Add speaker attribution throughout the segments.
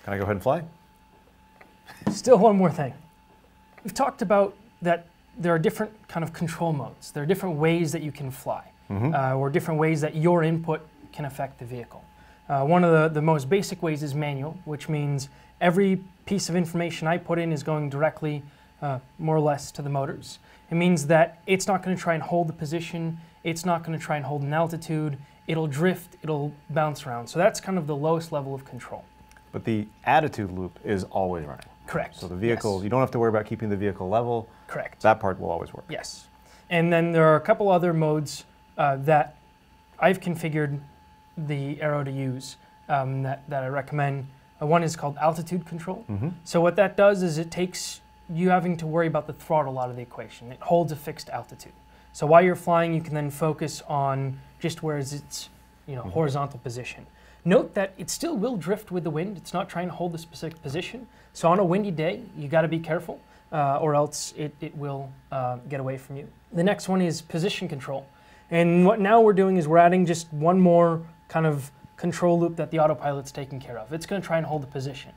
Speaker 1: Can I go ahead and fly?
Speaker 2: Still one more thing. We've talked about that there are different kind of control modes. There are different ways that you can fly, or different ways that your input can affect the vehicle. One of the most basic ways is manual, which means every piece of information I put in is going directly, more or less, to the motors. It means that it's not going to try and hold the position, it's not going to try and hold an altitude, it'll drift, it'll bounce around. So that's kind of the lowest level of control.
Speaker 1: But the attitude loop is always running.
Speaker 2: Correct.
Speaker 1: So the vehicle, you don't have to worry about keeping the vehicle level.
Speaker 2: Correct.
Speaker 1: That part will always work.
Speaker 2: Yes. And then there are a couple other modes that I've configured the Aero to use that I recommend. One is called altitude control. So what that does is it takes you having to worry about the throttle out of the equation. It holds a fixed altitude. So while you're flying, you can then focus on just where is its horizontal position. Note that it still will drift with the wind. It's not trying to hold a specific position. So on a windy day, you got to be careful, or else it will get away from you. The next one is position control. And what now we're doing is we're adding just one more kind of control loop that the autopilot's taking care of. It's going to try and hold the position.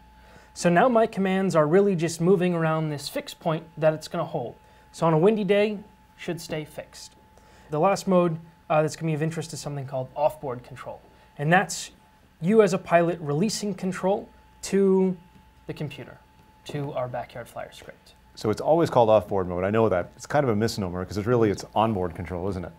Speaker 2: So now my commands are really just moving around this fixed point that it's going to hold. So on a windy day, should stay fixed. The last mode that's going to be of interest is something called off-board control. And that's you as a pilot releasing control to the computer, to our Backyard Flyer script.
Speaker 1: So it's always called off-board mode. I know that. It's kind of a misnomer because it's on-board control, isn't it?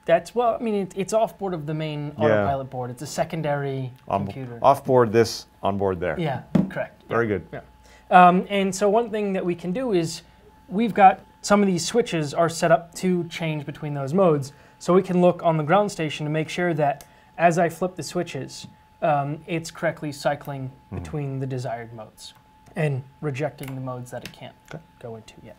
Speaker 2: That's, well, I mean, it's off-board of the main autopilot board. It's a secondary computer.
Speaker 1: Off-board this, on-board there.
Speaker 2: Yeah, correct.
Speaker 1: Very good.
Speaker 2: Yeah. And so one thing that we can do is we've got some of these switches are set up to change between those modes. So we can look on the ground station to make sure that as I flip the switches, it's correctly cycling between the desired modes and rejecting the modes that it can't go into yet.